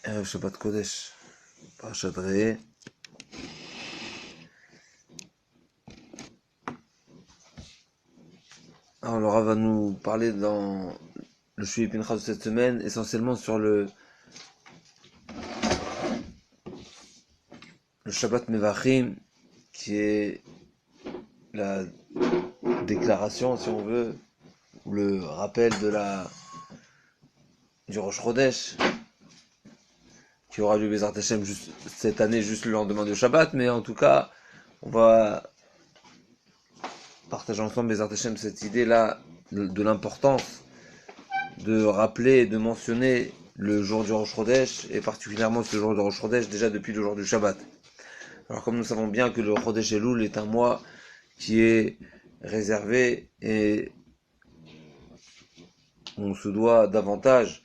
Shabbat Kodesh, Parashat Re'eh. Alors Laura va nous parler dans le Shuyi Pinchas de cette semaine, essentiellement sur le Shabbat Mevachim, qui est la déclaration, si on veut, ou le rappel du Rosh Chodesh, qui aura lieu Bezrat Hashem juste cette année, juste le lendemain de Shabbat, mais en tout cas, on va partager ensemble Bezrat Hashem cette idée-là de l'importance de rappeler et de mentionner le jour du Rosh Chodesh, et particulièrement ce jour du Rosh Chodesh, déjà depuis le jour du Shabbat. Alors comme nous savons bien que le Chodesh Elul est un mois qui est réservé et on se doit davantage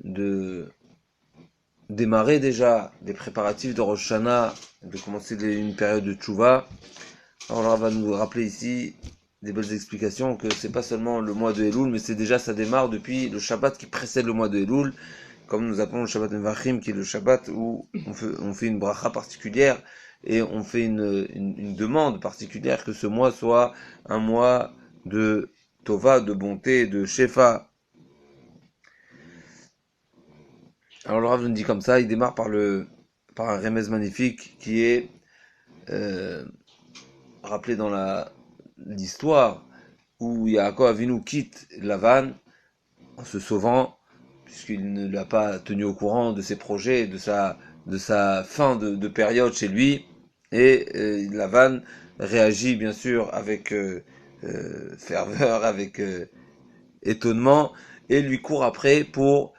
de démarrer déjà des préparatifs de Rosh Hashanah, de commencer une période de Tchouva. Alors là, on va nous rappeler ici des belles explications que c'est pas seulement le mois de Elul, mais c'est déjà, ça démarre depuis le Shabbat qui précède le mois de Elul, comme nous appelons le Shabbat Mevachim, qui est le Shabbat où on fait une bracha particulière et on fait une demande particulière que ce mois soit un mois de Tova, de bonté, de Shefa. Alors le Rav nous dit comme ça, il démarre par un remez magnifique qui est rappelé dans l'histoire où Yaakov Avinu quitte Lavan en se sauvant, puisqu'il ne l'a pas tenu au courant de ses projets, de sa fin de période chez lui, et Lavan réagit bien sûr avec ferveur, avec étonnement, et lui court après pour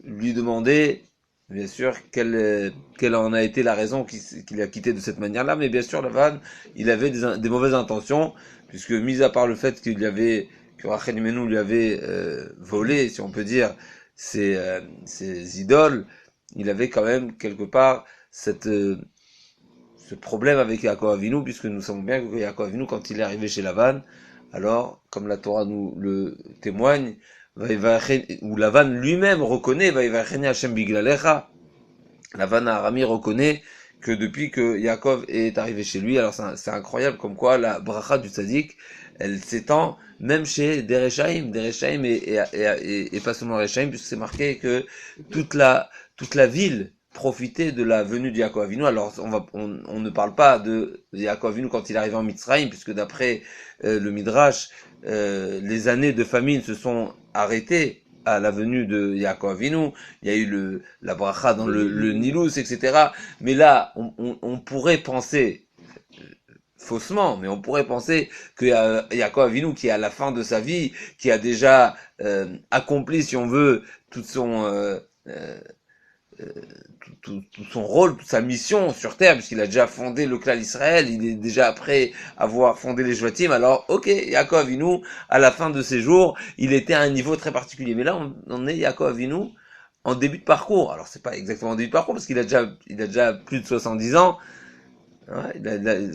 lui demander, bien sûr, quelle en a été la raison qu'il a quitté de cette manière-là, mais bien sûr, Lavan, il avait des mauvaises intentions, puisque, mis à part le fait que Rachel Imenu lui avait volé, si on peut dire, ses idoles, il avait quand même, quelque part, ce problème avec Yaakov Avinu, puisque nous savons bien que Yaakov Avinu, quand il est arrivé chez Lavan, alors, comme la Torah nous le témoigne, où Lavan lui-même reconnaît, Hashem biglalecha. Lavan Arami reconnaît que depuis que Yaakov est arrivé chez lui, alors c'est incroyable comme quoi la bracha du tzaddik, elle s'étend même chez des Rechaim et pas seulement Rechaim, puisque c'est marqué que toute la ville profitait de la venue de Yaakov Avinu. Alors on ne parle pas de Yaakov Avinu quand il est arrivé en Mitzrayim, puisque d'après le Midrash, les années de famine se sont arrêtées à la venue de Yaakov Avinu. Il y a eu la bracha dans le Nilus, etc. Mais là, on pourrait penser, faussement, mais on pourrait penser que Yaakov Avinu, qui est à la fin de sa vie, qui a déjà accompli, si on veut, toute tout son rôle, toute sa mission sur terre, puisqu'il a déjà fondé le clan Israël, il est déjà après avoir fondé les Shvatim, alors ok, Yaakov Avinu, à la fin de ses jours, il était à un niveau très particulier. Mais là, on est Yaakov Avinu en début de parcours. Alors c'est pas exactement en début de parcours, parce qu'il a déjà plus de 70 ans. Ouais,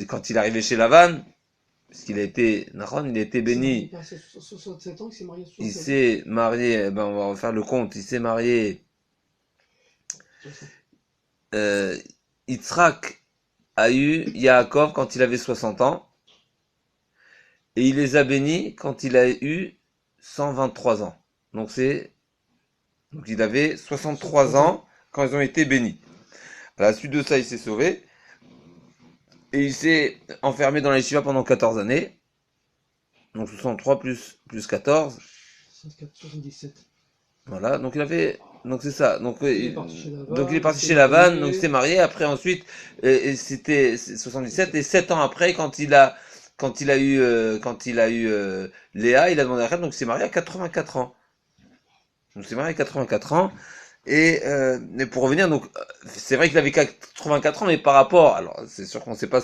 quand il est arrivé chez Lavan, puisqu'il a été, il a été béni. Il a 67 ans, il s'est marié. Il s'est marié, on va refaire le compte, il s'est marié. Yitzhak a eu Yaakov quand il avait 60 ans, et il les a bénis quand il a eu 123 ans. Donc il avait 63 ans quand ils ont été bénis. À la suite de ça, il s'est sauvé, et il s'est enfermé dans la yeshiva pendant 14 années. Donc 63 plus 14. 77. Voilà, donc c'est ça. Donc il est parti chez Lavan, Lavan, donc il s'est marié. Après ensuite, et c'était 77, et 7 ans après, quand il a eu Léa, il a demandé à Rachel, donc il s'est marié à 84 ans. Donc il s'est marié à 84 ans. Et mais pour revenir, donc c'est vrai qu'il avait 84 ans, mais par rapport, alors c'est sûr qu'on ne sait pas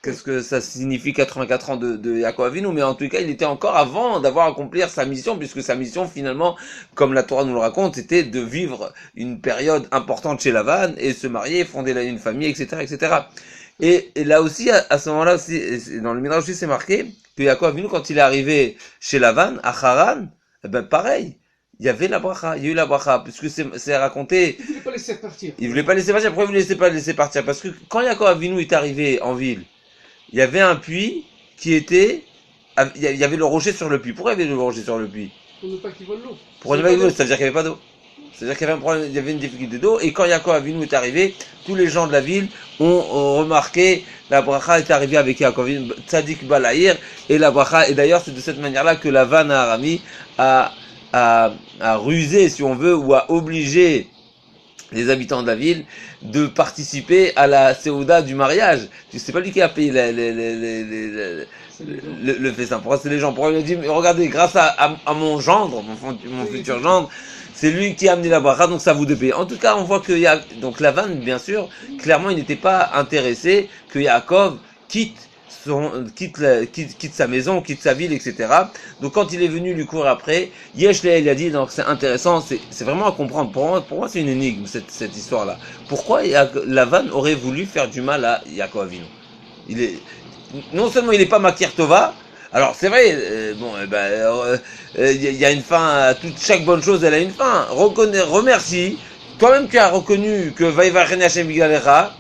qu'est-ce que ça signifie 84 ans de Yaakov Avinu, mais en tout cas, il était encore avant d'avoir accompli sa mission, puisque sa mission, finalement, comme la Torah nous le raconte, c'était de vivre une période importante chez Lavan, et se marier, fonder une famille, etc., etc. Et là aussi, à ce moment-là aussi, dans le Midrash aussi, c'est marqué que Yaakov Avinu, quand il est arrivé chez Lavan, à Haran, eh ben pareil, il y avait la bracha, il y a eu la bracha, puisque c'est raconté, Il ne voulait pas laisser partir. il voulait pas laisser partir, pourquoi il voulait pas laisser partir? Parce que quand Yaakov Avinu est arrivé en ville, il y avait un puits qui était, il y avait le rocher sur le puits. Pourquoi il y avait le rocher sur le puits? Pour ne pas qu'il vole l'eau. Pour ne pas d'eau, ça veut dire qu'il n'y avait pas d'eau. C'est-à-dire qu'il y avait un problème, il y avait une difficulté d'eau, et quand Yaakov Avinu est arrivé, tous les gens de la ville ont remarqué, la bracha est arrivée avec Yaakov Avinu, Tzadik Balaïr, et la bracha, et d'ailleurs c'est de cette manière-là que la vanne à Arami a rusé, si on veut, ou a obligé les habitants de la ville de participer à la Séouda du mariage. C'est pas lui qui a payé le festin. Pourquoi c'est les gens? Pourquoi il a dit, mais regardez, grâce à mon gendre, mon futur gendre, c'est lui qui a amené la bracha, donc ça vous de payer. En tout cas, on voit que donc Lavan, bien sûr, clairement, il n'était pas intéressé que Yaakov quitte sa maison, quitte sa ville, etc. Donc quand il est venu lui courir après, Yeshle, il a dit, donc c'est intéressant, c'est vraiment à comprendre. Pour moi c'est une énigme, cette histoire-là. Pourquoi Lavan aurait voulu faire du mal à Yaakov Avinu? Non seulement il n'est pas Makir Tova, alors c'est vrai, il y a une fin, chaque bonne chose elle a une fin. Remercie, toi-même tu as reconnu que Vaïvachene Hashem Bigalecha,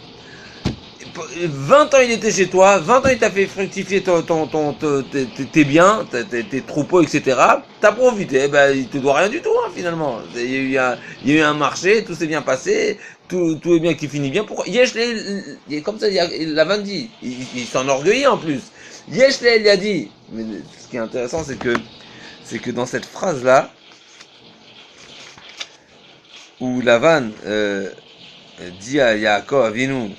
20 ans il était chez toi, 20 ans il t'a fait fructifier tes biens, tes troupeaux, etc. T'as profité, il te doit rien du tout, hein, finalement. Il y a eu un marché, tout s'est bien passé, tout est bien qui finit bien. Pourquoi Yeshle, comme ça, Lavan dit, il s'enorgueillit en plus. Yeshle, il a dit, mais ce qui est intéressant, c'est que dans cette phrase-là, où Lavan dit à Yaakov Avinu,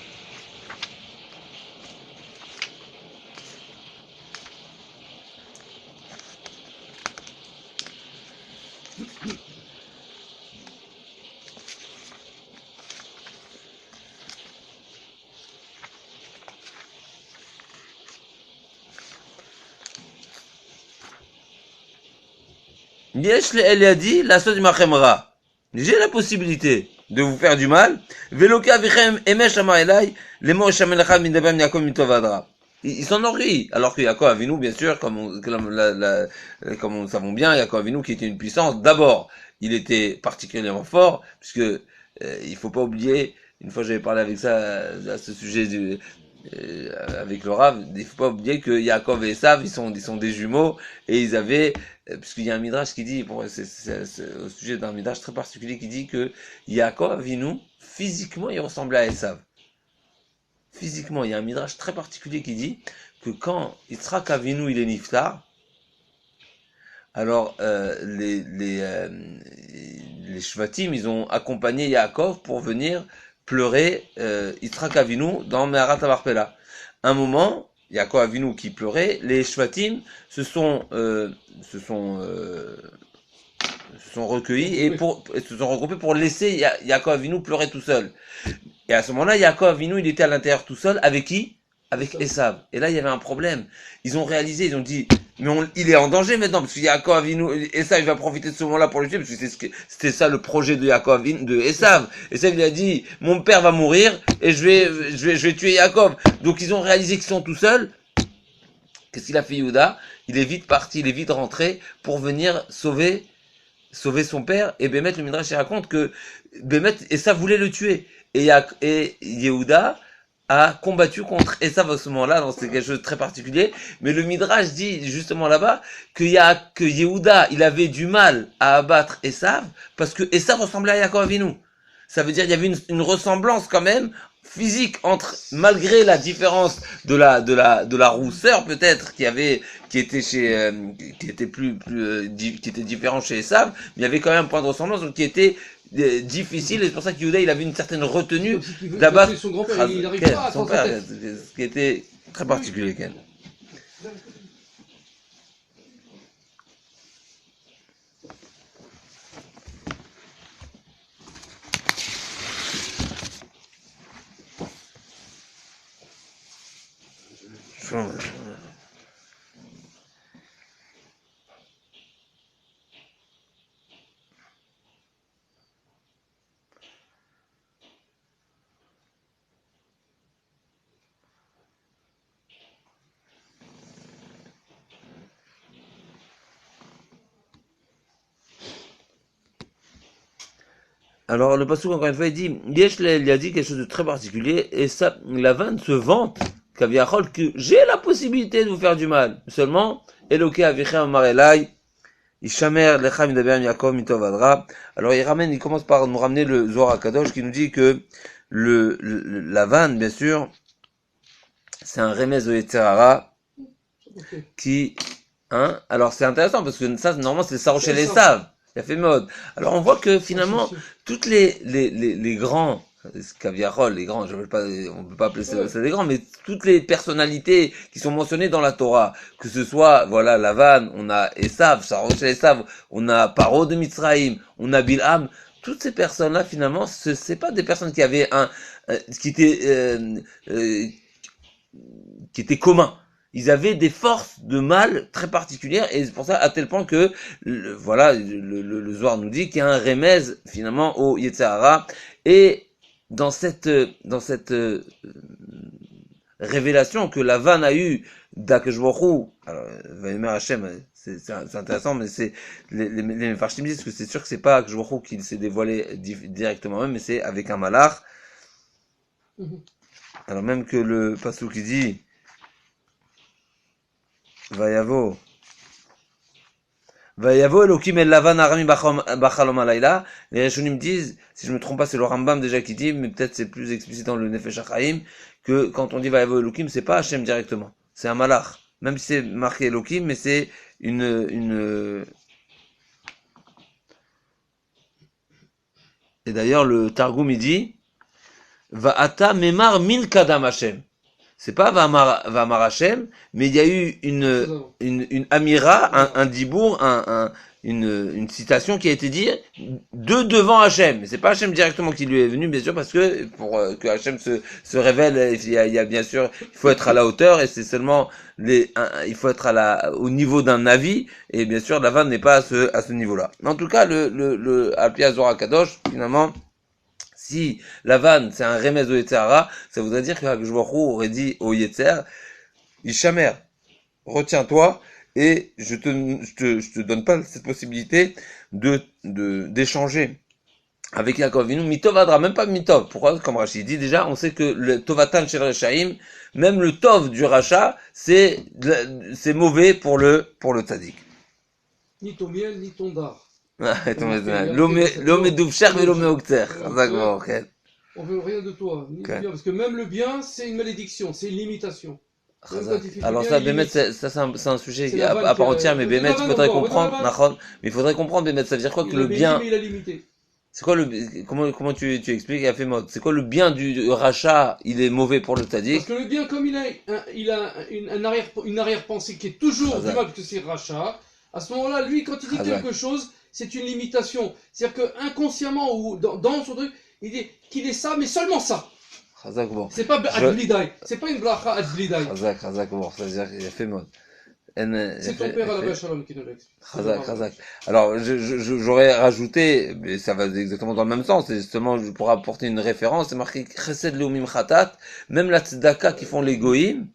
Yesh elle a dit la du machemra. J'ai la possibilité de vous faire du mal. Veloka vichem emesh amaelai lemo shamelcha mindabam yakom mitovadra. Il s'enorgueillit. Alors que Yaakov Avinu, bien sûr, comme nous le savons bien, Yaakov Avinu qui était une puissance, d'abord, il était particulièrement fort, puisque il faut pas oublier, une fois j'avais parlé avec ça, à ce sujet avec le Rav, il faut pas oublier que Yaakov et Esav, ils sont des jumeaux, et ils avaient puisqu'il y a un midrash qui dit, c'est au sujet d'un midrash très particulier qui dit que Yaakov Avinu, physiquement, il ressemblait à Esav. Physiquement, il y a un midrash très particulier qui dit que quand Yitzhak Avinu il est niftar, alors les Shvatim, ils ont accompagné Yaakov pour venir pleurer Yitzhak Avinu dans Meharat Amarpela. Un moment, Yaakov Avinu qui pleurait, les Shvatim se sont recueillis et se sont regroupés pour laisser Yaakov Avinu pleurer tout seul. Et à ce moment-là, Yaakov Avinu, il était à l'intérieur tout seul avec qui? Avec Esav. Et là, il y avait un problème. Ils ont réalisé, ils ont dit, mais il est en danger maintenant, parce que Yaakov Avinu, Esav, il va profiter de ce moment-là pour le tuer, parce que c'était ça le projet de Yaakov Avinu, de Esav. Esav, il a dit, mon père va mourir, et je vais tuer Yaakov. Donc ils ont réalisé qu'ils sont tout seuls. Qu'est-ce qu'il a fait Yehuda? Il est vite parti, il est vite rentré pour venir sauver son père, et Bémet, le Midrash, il raconte que Bémet, Esav voulait le tuer. Et Yehuda a combattu contre Esav à ce moment-là, donc c'est quelque chose de très particulier. Mais le Midrash dit justement là-bas que Yehuda, il avait du mal à abattre Esav parce que Esav ressemblait à Yaakov Avinu. Ça veut dire qu'il y avait une ressemblance quand même physique entre, malgré la différence de la rousseur peut-être qui était qui était qui était différent chez Esav, mais il y avait quand même un point de ressemblance donc qui était difficile, et c'est pour ça que Yehuda il avait une certaine retenue d'abattre son grand-père, il n'arrive pas à son prendre sa père, tête. ce qui était très particulier Ken. Alors le pasuk encore une fois il dit, Yesh il a dit quelque chose de très particulier, et ça, Lavan se vante, Kaviachol, que j'ai la possibilité de vous faire du mal. Seulement, Eloké Avichem Amar Elai, Ishamer Lecha Midaber Yaakov Mitov Adra. Alors il commence par nous ramener le Zohar HaKadosh qui nous dit que Lavan, bien sûr, c'est un remez au Yetzer Hara qui, hein, alors c'est intéressant parce que ça, normalement, c'est Saroche les Sav. Il a fait mode. Alors on voit que finalement, toutes les grands, Kaviarol, les grands, je veux pas, on peut pas appeler ça des grands, mais toutes les personnalités qui sont mentionnées dans la Torah, que ce soit, voilà, Lavan, on a Esav, Saroche les Sav, on a Paro de Mitzraïm, on a Bilham, toutes ces personnes-là, finalement, c'est pas des personnes qui avaient qui étaient communs. Ils avaient des forces de mal très particulières, et c'est pour ça, à tel point que, le Zohar nous dit qu'il y a un remez, finalement, au Yetzer Hara, et dans cette révélation que Lavan a eue d'Akadosh Baruch Hu, alors, Vayomer Hashem, c'est intéressant, mais c'est, les Mefarshim disent que c'est sûr que c'est pas Akadosh Baruch Hu qui s'est dévoilé directement même, mais c'est avec un malach. Alors même que le pasuk qui dit, Vayavo Elohim el Lavan Arami Bachalom Alayla. Les Rishonim disent, si je me trompe pas, c'est le Rambam déjà qui dit, mais peut-être c'est plus explicite dans le Nefesh HaChaim, que quand on dit Vayavo Elohim, c'est pas Hashem directement. C'est un malach. Même si c'est marqué Elohim, mais c'est et d'ailleurs, le Targum, il dit, Va'ata memar min kadam Hashem. C'est pas Vamar Hashem, mais il y a eu une amira, un dibour, une citation qui a été dit de devant Hashem. Mais c'est pas Hashem directement qui lui est venu, bien sûr, parce que pour que Hashem se révèle, il y a bien sûr, il faut être à la hauteur, et c'est seulement il faut être au niveau d'un navi, et bien sûr, Lavan n'est pas à ce niveau-là. Mais en tout cas, Alpi Zohar HaKadosh, finalement, si Lavan, c'est un remez au Yetzer Hara, ça voudrait dire que Akadosh Baruch Hu aurait dit au Yetzer, Ishamer, retiens-toi, et je te donne pas cette possibilité d'échanger avec Yaakov Avinu, Mitov Adra, même pas Mitov. Pourquoi? Comme Rashi dit déjà, on sait que le Tovatan Shel Reshaim, même le Tov du Racha, c'est mauvais pour le tzaddik. Ni ton miel, ni ton dard. L'homme est douvcher, mais l'homme est octer. On veut rien de toi. Parce que même le bien, c'est une malédiction, c'est une limitation. Alors ça, Bémet, c'est un sujet à part entière, mais Bémet, il faudrait comprendre, mais il faudrait comprendre, Bémet, ça veut dire quoi que le bien... C'est quoi comment tu expliques, à fait mode, c'est quoi le bien du rachat, il est mauvais pour le tzaddik? Parce que le bien, comme il a une arrière-pensée qui est toujours du mal, parce que c'est rachat, à ce moment-là, lui, quand il dit quelque chose, c'est une limitation. C'est-à-dire que inconsciemment ou dans son truc, il dit qu'il est ça, mais seulement ça. Bon. C'est pas adblidai, c'est pas une bracha adblidai. Bon, c'est-à-dire qu'il a fait mode. C'est ton père à la Shalom qui nous l'explique. Alors, j'aurais rajouté, mais ça va exactement dans le même sens, c'est justement, pour apporter une référence, c'est marqué Chesed Leumim Khatat, même la tzedaka qui font les goïm,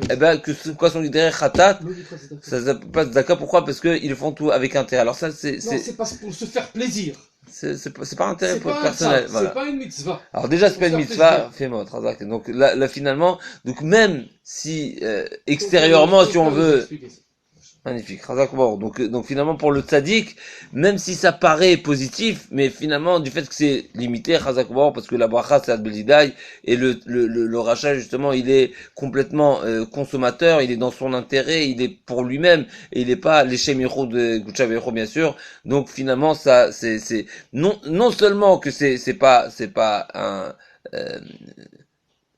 eh ben, quoi sont les derrière Khatat, ça s'appelle pas tzedaka, pourquoi? Parce que ils font tout avec intérêt. Alors ça, non, c'est pas pour se faire plaisir. C'est pas un intérêt personnel. Voilà. C'est pas une mitzvah. Alors déjà, c'est pas une mitzvah, fais-moi, donc là, finalement, donc même si, extérieurement, si on veut, magnifique, donc finalement, pour le tzaddik, même si ça paraît positif, mais finalement, du fait que c'est limité, parce que la bracha, c'est Adbelidaï, et le rachat, justement, il est complètement, consommateur, il est dans son intérêt, il est pour lui-même, et il est pas l'échem Yero de Guchavecho, bien sûr. Donc finalement, ça, c'est, non seulement que c'est pas un,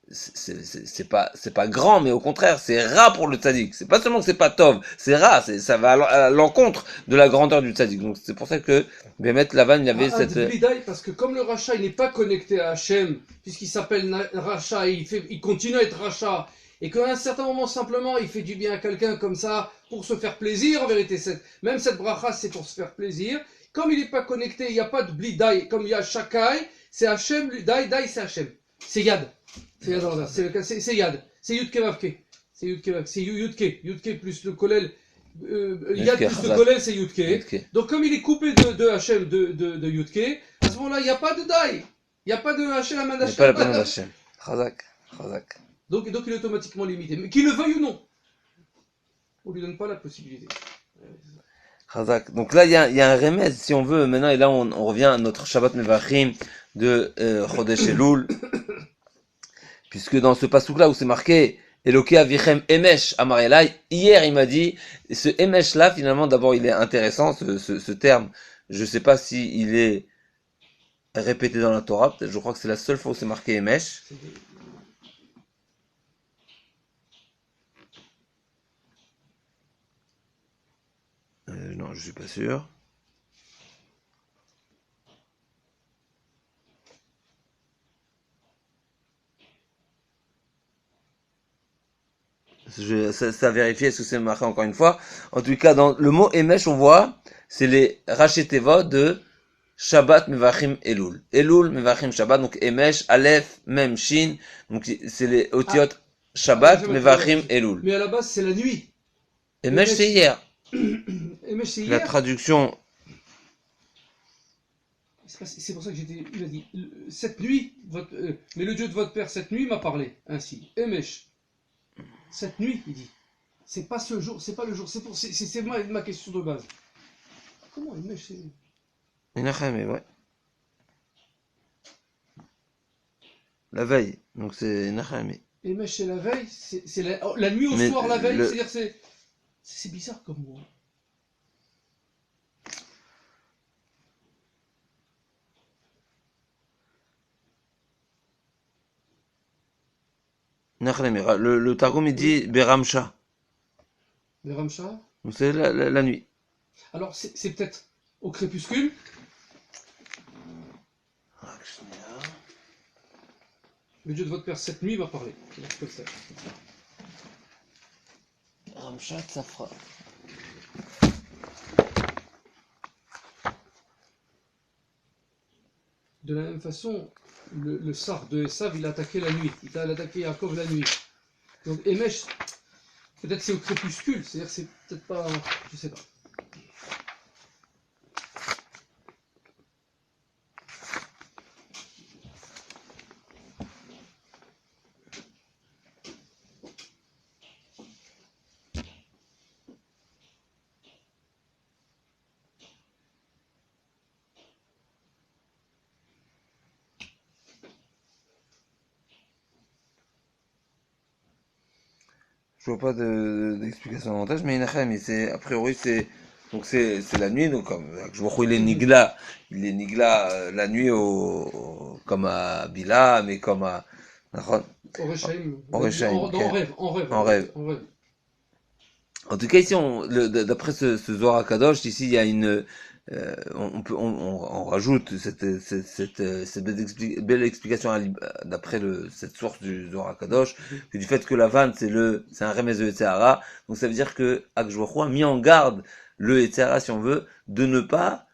c'est pas grand, mais au contraire, c'est rat pour le tzaddik. C'est pas seulement que c'est pas tov, c'est rat, ça va à l'encontre de la grandeur du tzaddik. Donc c'est pour ça que Bémet Lavan, il y avait cette... Parce que comme le rachat, il n'est pas connecté à Hachem, puisqu'il s'appelle rachat, il continue à être rachat, et qu'à un certain moment, simplement, il fait du bien à quelqu'un comme ça, pour se faire plaisir, en vérité, même cette bracha, c'est pour se faire plaisir. Comme il n'est pas connecté, il n'y a pas de blidai, comme il y a shakai, c'est Hachem, dai, c'est Hachem. C'est Yad. C'est Yad, c'est Yad. C'est Yudke Vavke. C'est Yudke plus le kolel Yad plus de Golel, c'est Yudke. Yudke. Donc, comme il est coupé de Hachem, de Yudke, à ce moment-là, il n'y a pas de Dai. Il n'y a pas de Hachem, la main Il n'y a d'Hachem. pas la peine d'Hachem. Chazak. Chazak. Donc, il est automatiquement limité. Mais qu'il le veuille ou non. On lui donne pas la possibilité. Chazak. Donc là, il y a un remède, si on veut, maintenant, et là, on revient à notre Shabbat Mevachim de Chodesh Elul. Puisque dans ce passouk-là où c'est marqué Eloké Avichem Emesh Amar Elai, hier il m'a dit, ce Emesh là finalement d'abord il est intéressant ce terme, je sais pas si il est répété dans la Torah, peut-être je crois que c'est la seule fois où c'est marqué Emesh. Non, je suis pas sûr. C'est à vérifier, est-ce que c'est marqué encore une fois. En tout cas, dans le mot Emesh, on voit, c'est les Rachetevot de Shabbat Mevachim Elul. Elul Mevachim Shabbat, donc Emesh, Aleph, Mem, Shin, donc c'est les Otiot Shabbat Mevachim Elul. Mais à la base, c'est la nuit. Emesh, c'est hier. Emesh, c'est hier. La traduction. C'est pour ça que il a dit, cette nuit, mais le Dieu de votre père, cette nuit m'a parlé ainsi. Emesh. Cette nuit, il dit. C'est pas ce jour, c'est pas le jour, c'est ma question de base. Comment Emesh, c'est... Menachem, ouais. La veille, donc c'est Menachem. Emesh, c'est la veille, c'est la nuit au soir, la veille, c'est-à-dire c'est bizarre comme moi. Le Targum il dit Beramcha. Beramcha. Donc c'est la nuit. Alors c'est peut-être au crépuscule. Le Dieu de votre père cette nuit m'a parlé. Beramcha Tzafra. De la même façon, le Sar de Esav, il a attaqué la nuit. Il a attaqué Yaakov la nuit. Donc Emesh, peut-être c'est au crépuscule, c'est-à-dire c'est peut-être pas... Je sais pas. Je vois pas d'explication davantage, mais Menachem, c'est a priori c'est donc c'est la nuit, donc comme je vois il est nigla la nuit comme à Bila, mais comme à En rêve. En rêve. En tout cas ici, d'après ce Zohar Kadosh, ici il y a une on rajoute cette belle explication d'après cette source du Zohar Kadosh, que du fait que la vanne c'est un remez de Yetzirah, donc ça veut dire que Akjouachou a mis en garde le Yetzirah, si on veut, de ne pas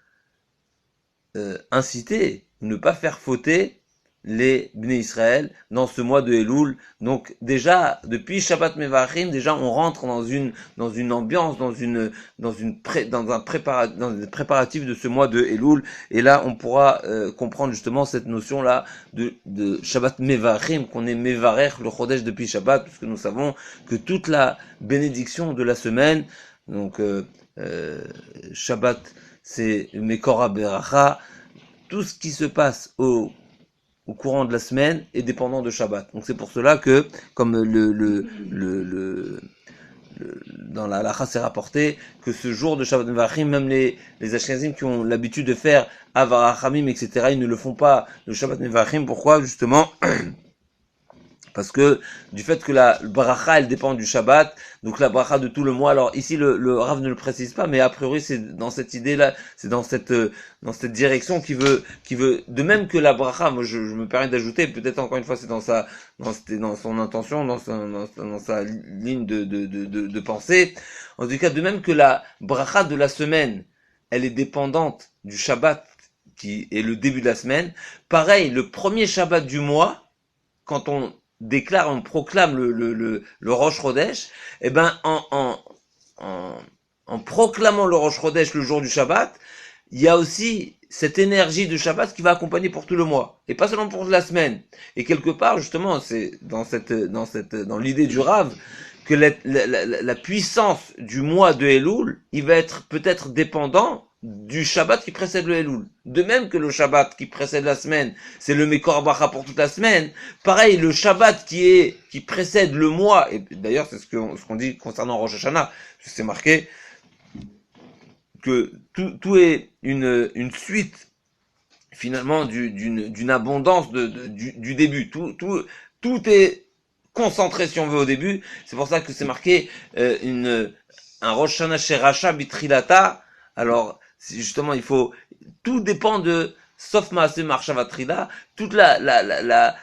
inciter, ne pas faire fauter les Bnei Israël dans ce mois de Elul. Donc déjà depuis Shabbat Mevachim, déjà on rentre dans une ambiance, dans un préparatif de ce mois de Elul, et là on pourra comprendre justement cette notion là de Shabbat Mevachim, qu'on est Mevarech le Chodesh depuis Shabbat, puisque nous savons que toute la bénédiction de la semaine, donc Shabbat c'est Mekora Beracha, tout ce qui se passe au courant de la semaine est dépendant de Shabbat. Donc c'est pour cela que, comme dans la halakha c'est rapporté, que ce jour de Shabbat Mevachim, même les Ashkenazim qui ont l'habitude de faire Avarachamim, etc., ils ne le font pas le Shabbat Mevachim. Pourquoi? Justement, parce que du fait que la bracha elle dépend du Shabbat, donc la bracha de tout le mois. Alors ici le Rav ne le précise pas, mais a priori c'est dans cette idée là, c'est dans cette direction qui veut de même que la bracha. Moi je me permets d'ajouter, peut-être encore une fois c'est dans son intention, dans sa ligne de pensée. En tout cas de même que la bracha de la semaine, elle est dépendante du Shabbat qui est le début de la semaine. Pareil, le premier Shabbat du mois, quand on proclame le Rosh Chodesh, eh ben, en en proclamant le Rosh Chodesh le jour du Shabbat, il y a aussi cette énergie de Shabbat qui va accompagner pour tout le mois, et pas seulement pour la semaine. Et quelque part, justement, c'est dans l'idée du Rav, que la puissance du mois de Elul, il va être peut-être dépendant du Shabbat qui précède le Elul. De même que le Shabbat qui précède la semaine, c'est le Mekor Bacha pour toute la semaine. Pareil, le Shabbat qui précède le mois, et d'ailleurs c'est ce qu'on dit concernant Rosh Hashanah, c'est marqué que tout est une suite finalement d'une abondance du début. Tout est concentré si on veut au début. C'est pour ça que c'est marqué un Rosh Hashanah chez Racha Bitrilata. Alors justement, tout dépend de sauf Maaseh Marshavat Trila, toute la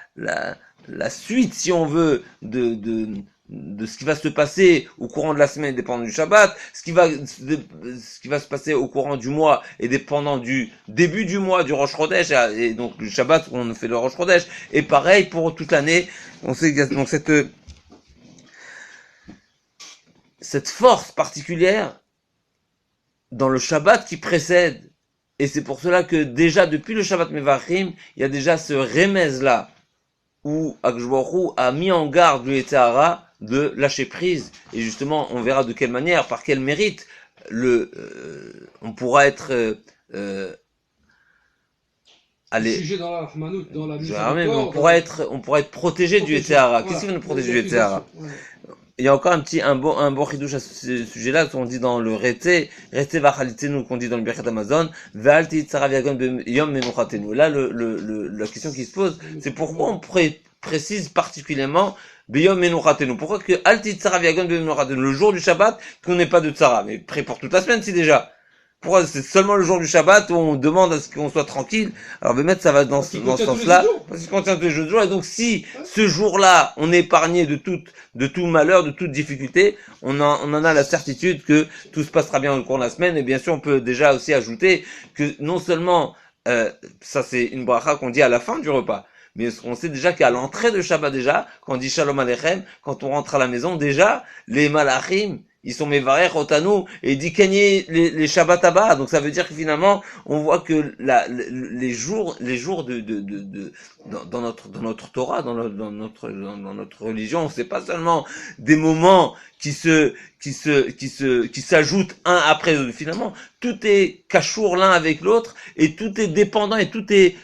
suite si on veut de ce qui va se passer au courant de la semaine dépendant du Shabbat, ce qui va se passer au courant du mois et dépendant du début du mois du Rosh Chodesh, et donc le Shabbat on fait le Rosh Chodesh, et pareil pour toute l'année. On sait donc cette force particulière dans le Shabbat qui précède, et c'est pour cela que déjà depuis le Shabbat Mevachim, il y a déjà ce remez là où Akadosh Baruch Hu a mis en garde le Yetzer Hara de lâcher prise, et justement on verra de quelle manière, par quel mérite on pourra être jugé dans la Rahmanout, dans la miséricorde, on pourra être protégé du Yetzer Hara. Qu'est-ce qui va nous protéger du Yetzer Hara? Il y a encore un bon chidouche à ce sujet-là, qu'on dit dans le Rete vachalitenu, qu'on dit dans le Birkat Amazon, Ve'alti tzara v'yagon yom menuchatenu. Là, la question qui se pose, c'est pourquoi on précise particulièrement Beyom menuchatenu. Pourquoi que Alti tzara v'yagon menuchatenu, le jour du Shabbat, qu'on n'ait pas de tzara, mais prêt pour toute la semaine, si déjà. Pourquoi c'est seulement le jour du Shabbat où on demande à ce qu'on soit tranquille? Alors, Bémet, ça va dans ce sens-là. Parce qu'il contient tous les jours. Et donc, si ce jour-là, on est épargné de tout malheur, de toute difficulté, on en a la certitude que tout se passera bien au cours de la semaine. Et bien sûr, on peut déjà aussi ajouter que non seulement, ça c'est une bracha qu'on dit à la fin du repas, mais on sait déjà qu'à l'entrée de Shabbat déjà, quand on dit Shalom Aleichem, quand on rentre à la maison, déjà, les malachim, ils sont mevarech otanu, et il dit gagner les Shabbat Abba. Donc ça veut dire que finalement, on voit que les jours dans notre Torah, dans notre religion, c'est pas seulement des moments qui s'ajoutent un après l'autre. Finalement, tout est cachour l'un avec l'autre, et tout est dépendant, et tout est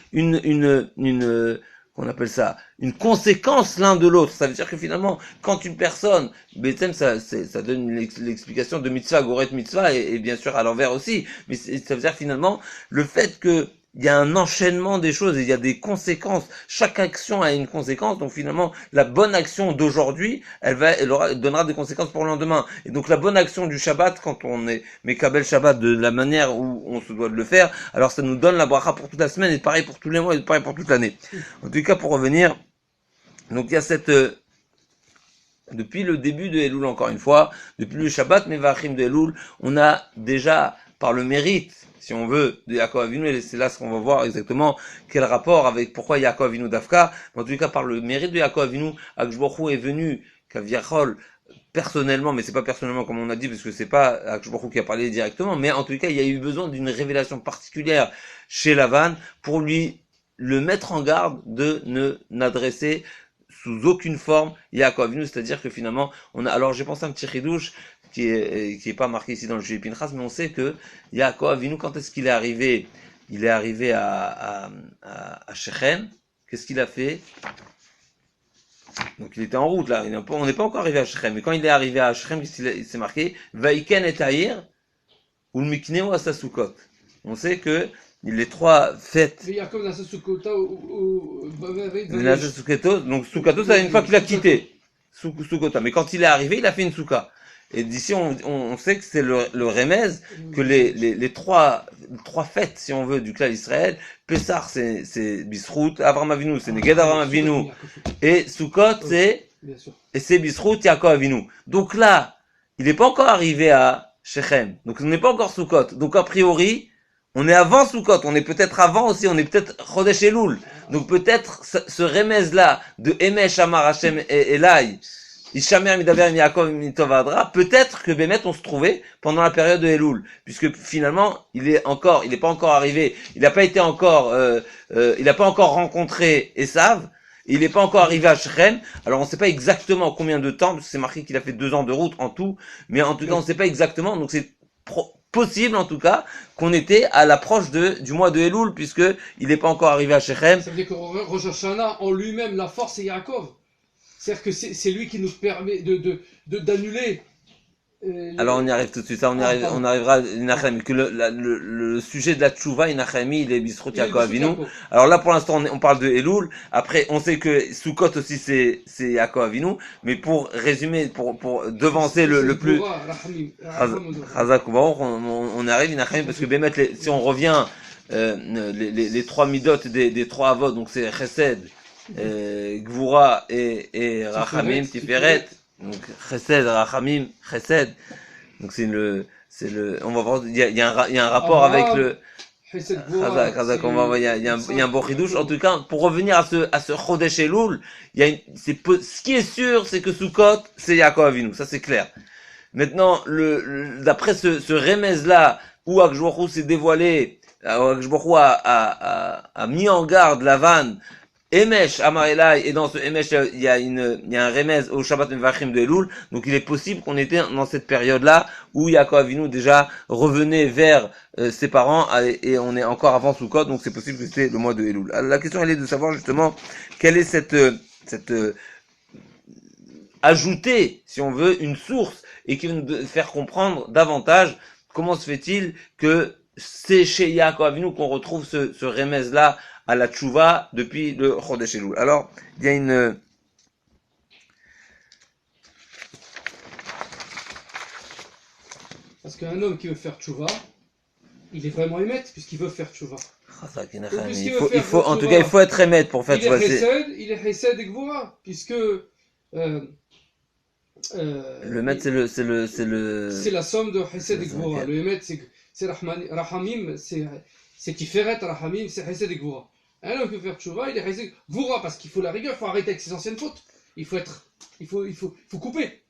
qu'on appelle ça, une conséquence l'un de l'autre. Ça veut dire que finalement, quand une personne, Bethlehem, ça donne l'explication de mitzvah, goret mitzvah, et bien sûr à l'envers aussi, mais ça veut dire finalement, le fait que il y a un enchaînement des choses, et il y a des conséquences. Chaque action a une conséquence, donc finalement, la bonne action d'aujourd'hui, elle donnera des conséquences pour le lendemain. Et donc la bonne action du Shabbat, quand on est Mekabel Shabbat de la manière où on se doit de le faire, alors ça nous donne la bracha pour toute la semaine, et pareil pour tous les mois, et pareil pour toute l'année. En tout cas, pour revenir, donc il y a depuis le début de Elul, encore une fois, depuis le Shabbat Mevachim de Elul, on a déjà, par le mérite, si on veut, de Yaakov Avinu, et c'est là ce qu'on va voir exactement quel rapport avec pourquoi Yaakov Avinu Dafka. En tout cas, par le mérite de Yaakov Avinu, Akadosh Baruch Hu est venu, Kaviachol, personnellement, mais c'est pas personnellement comme on a dit, parce que c'est pas Akadosh Baruch Hu qui a parlé directement, mais en tout cas, il y a eu besoin d'une révélation particulière chez Lavan pour le mettre en garde de ne n'adresser sous aucune forme Yaakov Avinu, c'est-à-dire que finalement, alors j'ai pensé à un petit chidouche, qui est pas marqué ici dans le Juif Pinchas, mais on sait que Yaakov Avinu, quand est-ce qu'il est arrivé? Il est arrivé à Shechem. Qu'est-ce qu'il a fait? Donc il était en route là, on n'est pas encore arrivé à Shechem, mais quand il est arrivé à Shechem, il s'est marqué Vaiken et Tahir ou le Mikneo à Sasukot. On sait que les trois fêtes. Donc Sukato, c'est une fois qu'il a quitté. Sukota. Mais quand il est arrivé, il a fait une souka. Et d'ici, on sait que c'est le remez, que les trois fêtes, si on veut, du clan Israël, Pessah, c'est Bisrout, Avram Avinu, c'est Neged Avram Avinu, et Sukkot, c'est Bisrout, Yaakov Avinu. Donc là, il n'est pas encore arrivé à Shechem. Donc on n'est pas encore Sukkot. Donc a priori, on est avant Sukkot, on est peut-être avant aussi, on est peut-être Chodesh Elul. Donc peut-être ce remez là de Emesh Amar Hashem Elai, Ishamer Midaber Yaakov Mitovadra, peut-être que Bémet on se trouvait pendant la période de Elul, puisque finalement il n'est pas encore arrivé, il n'a pas été encore, il n'a pas encore rencontré Esav, il n'est pas encore arrivé à Shechem. Alors on ne sait pas exactement combien de temps, parce que c'est marqué qu'il a fait 2 ans de route en tout, mais en tout cas on ne sait pas exactement, donc c'est possible en tout cas qu'on était à l'approche du mois de Elul, puisque il n'est pas encore arrivé à Shechem. Ça veut dire que Rosh Hashanah en lui-même, la force c'est Yaakov. C'est-à-dire que c'est lui qui nous permet d'annuler. Alors on y arrive tout de suite, ça on arrivera à Inachami, que le sujet de la tchouva, Inachami, il est Bisrot Yaakov Avinu. Alors là pour l'instant on parle de Elul, après on sait que Sukkot aussi c'est Yaakov Avinu, mais pour résumer, pour devancer le plus... Chazak Ubaruch, on arrive Inachami, parce que Bémet, si on revient, les trois midot des trois avot, donc c'est Chesed, Gvura et Rachamim, Tiferet. Donc Chesed, Rachamim, Chesed. Donc on va voir, il y a un rapport avec le Chazak, on va voir, il y a un bon chidouche. En tout cas, pour revenir à ce Chodesh Elul, ce qui est sûr, c'est que Sukkot, c'est Yaakov Avinu, ça c'est clair. Maintenant, d'après ce remez là, où Akshbochou s'est dévoilé, Akshbochou a mis en garde Lavan, Emesh Amarelai, et dans ce Emesh, il y a un remez au Shabbat Mevachim de Elul, donc il est possible qu'on était dans cette période-là, où Yaakov Avinu déjà revenait vers ses parents, et on est encore avant Sukkot, donc c'est possible que c'était le mois de Elul. Alors, la question elle est de savoir justement, quelle est cette ajouter, si on veut, une source, et qui va nous faire comprendre davantage comment se fait-il que c'est chez Yaakov Avinu qu'on retrouve ce remez-là à la tchouva depuis le Chodesh Elul. Alors, il y a une... Parce qu'un homme qui veut faire tchouva, il est vraiment émette, puisqu'il veut faire tchouva. Il faut, en tout cas, il faut être émette pour faire tchouva. Il est Chesed et Gvura, puisque... le Met, c'est la somme de Chesed et Gvura. Le Met, c'est Rachamim, c'est Tiferet, Rachamim, c'est Chesed et Gvura. Un homme qui veut faire tchouva, il est Chesed Gvura, parce qu'il faut la rigueur, il faut arrêter avec ses anciennes fautes. Il faut couper.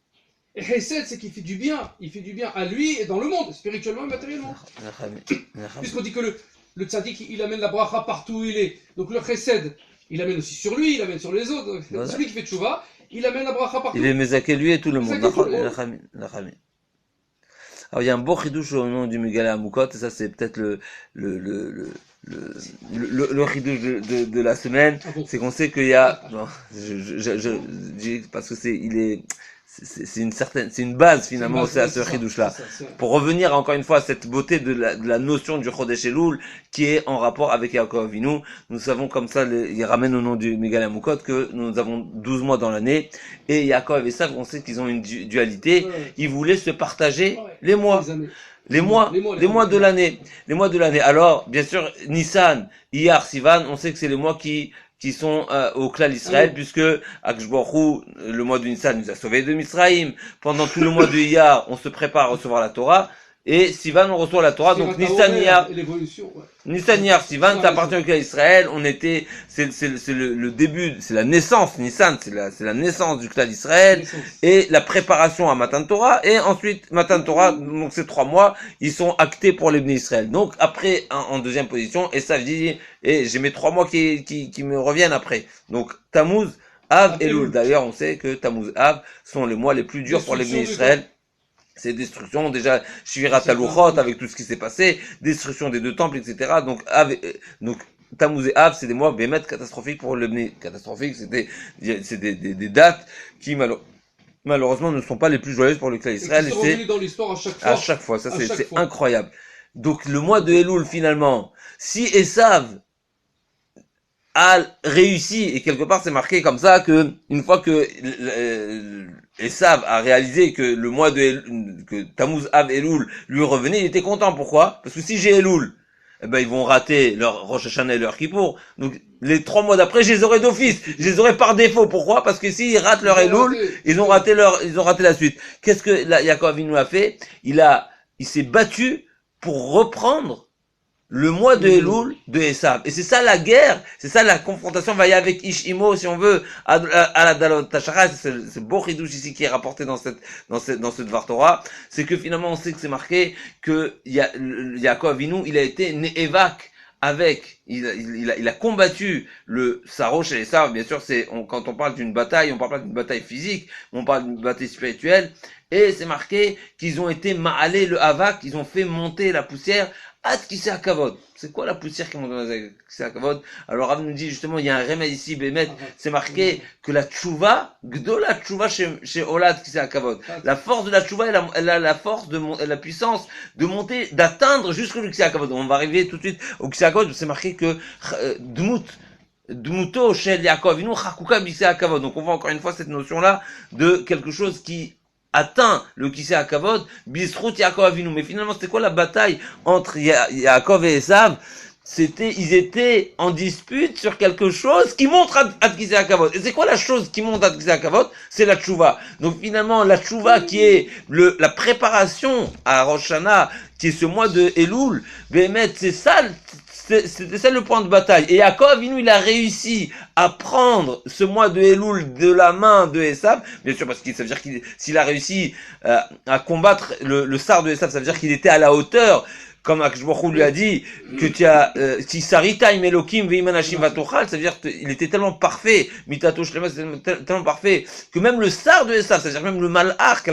Et Chesed, c'est qu'il fait du bien. Il fait du bien à lui et dans le monde, spirituellement et matériellement. Puisqu'on dit que le tzaddik, il amène la bracha partout où il est. Donc le Chesed, il amène aussi sur lui, il amène sur les autres. Voilà. Celui qui fait tchouva, il amène la bracha partout. Il est mezaké lui et tout le monde. Alors il y a un beau chidouche au nom du Mégala Amoukot, et ça c'est peut-être le chidouche de la semaine, c'est qu'on sait qu'il y a, bon, je dis parce que c'est une base finalement à ce chidouche-là. Pour revenir encore une fois à cette beauté de la notion du Chodesh Elul qui est en rapport avec Yaakov Avinu, nous savons comme ça, il ramène au nom du Mégala Amoukot que nous avons 12 mois dans l'année, et Yaakov et Esav, on sait qu'ils ont une dualité, ils voulaient se partager les mois. Les mois de l'année. Les mois de l'année. Alors, bien sûr, Nissan, Iyar, Sivan, on sait que c'est les mois qui sont au clan d'Israël, puisque Akshbochou, le mois de Nissan, nous a sauvés de Misraïm. Pendant tout le mois de Iyar, on se prépare à recevoir la Torah. Et Sivan, on reçoit la Torah. Donc Nissan, Iyar, Nissan, Iyar, Sivan, ça appartient au clan d'Israël. C'est le début, c'est la naissance, Nissan, c'est la naissance du clan d'Israël. Et la préparation à Matan Torah. Et ensuite, Matan Torah, donc ces 3 mois, ils sont actés pour les Bnei Israël. Donc après, en deuxième position, et ça dit, et j'ai mes 3 mois qui me reviennent après. Donc Tammuz, Av, Elul. D'ailleurs, on sait que Tammuz, Av sont les mois les plus durs pour les Bnei Israël. C'est destruction, déjà, Shvirat Haluchot, avec tout ce qui s'est passé, destruction des 2 temples, etc. Donc, Tammuz et Av, c'est des mois bémet catastrophiques pour le Bnei. Catastrophiques, c'est des dates qui, malheureusement, ne sont pas les plus joyeuses pour le clan d'Israël. Et qui sont revenues dans l'histoire à chaque fois. Ça, c'est incroyable. Donc, le mois de Elul, finalement, si Esav a réussi, et quelque part c'est marqué comme ça, que une fois que Esav a réalisé que le mois que Tammuz, Av, Elul lui revenait, il était content. Pourquoi? Parce que si j'ai Elul, eh ben ils vont rater leur Rosh Hashanah et leur Kippour. Donc les 3 mois d'après, je les aurai d'office, je les aurai par défaut. Pourquoi? Parce que s'ils ratent leur Elul, ils ont raté la suite. Qu'est-ce que Yaakov Avinu a fait? Il s'est battu pour reprendre le mois de Elul de Esav. Et c'est ça la guerre, c'est ça la confrontation va y avec Ishimo, si on veut, à la Dalot Tashara, c'est beau chidouche ici qui est rapporté dans ce Dvar Torah, c'est que finalement on sait que c'est marqué que Yaakov Avinu, il a été Ne'evak avec, il a combattu le Saro chez les Esav, bien sûr, quand on parle d'une bataille, on parle pas d'une bataille physique, on parle d'une bataille spirituelle, et c'est marqué qu'ils ont été ma'alé le Havak, ils ont fait monter la poussière Ad Kisei Hakavod. C'est quoi la poussière qui monte dans la Kisei Hakavod? Alors Rav nous dit justement, il y a un remède ici, Bémet, c'est marqué que la tchouva, Gdola tchouva chez Olad Kisei Hakavod. La force de la tchouva, elle a la force la puissance de monter, d'atteindre jusqu'au Kisei Hakavod. On va arriver tout de suite au Kisei Hakavod, c'est marqué que Dmuto shel Yaakov Avinu chakuka b'Kisei Hakavod. Donc on voit encore une fois cette notion-là de quelque chose qui atteint le Kisei Hakavod, Bisrout Yaakov Avinu. Mais finalement, c'était quoi la bataille entre Yaakov et Esav? Ils étaient en dispute sur quelque chose qui montre à Kisei Hakavod. Et c'est quoi la chose qui montre à Kisei Hakavod? C'est la tchouva. Donc finalement, la tchouva qui est la préparation à Rosh Hashanah, qui est ce mois de Elul, Bémet, c'est ça, c'était ça le point de bataille. Et Yaakov Avinu, il a réussi à prendre ce mois de Elul de la main de Esav, bien sûr, parce que ça veut dire s'il a réussi à combattre le sar de Esav, ça veut dire qu'il était à la hauteur, comme Akadosh Baruch Hu lui a dit, que tu as, si sarita im Elokim ve'im anashim vatochal, ça veut dire qu'il était tellement parfait, mitato shlema, c'était tellement parfait, que même le sar de Esav, c'est-à-dire même le malach,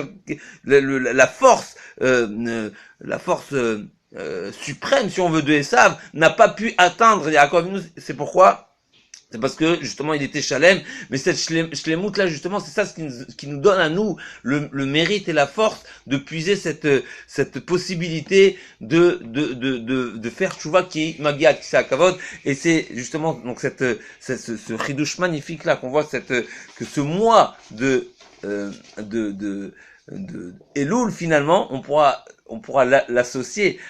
la force, suprême, si on veut, de Esav, n'a pas pu atteindre Yaakov Avinu. C'est pourquoi? C'est parce que, justement, il était Shalem, mais cette Shlemut là, justement, c'est ça qui nous donne à nous le mérite et la force de puiser cette possibilité de faire Tchouva qui Magia Kisei Hakavod. Et c'est justement, donc, ce chidouche magnifique là qu'on voit que ce mois de Elul, finalement, on pourra l'associer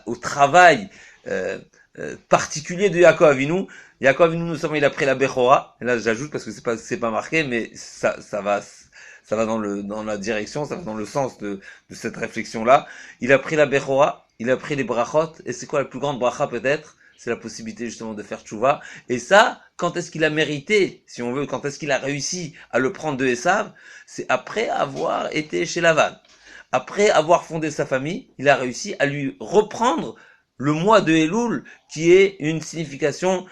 au travail particulier de Yaakov Avinu. Yaakov Avinu, nous savons, il a pris la Bechora. Et là, j'ajoute parce que c'est pas marqué, mais ça va dans la direction, ça va dans le sens de cette réflexion-là. Il a pris la Bechora, il a pris les brachot. Et c'est quoi la plus grande bracha peut-être? C'est la possibilité justement de faire tchouva. Et ça, quand est-ce qu'il a mérité, si on veut, quand est-ce qu'il a réussi à le prendre de Esav? C'est après avoir été chez Lavan. Après avoir fondé sa famille, il a réussi à lui reprendre le mois de Elul, qui est une signification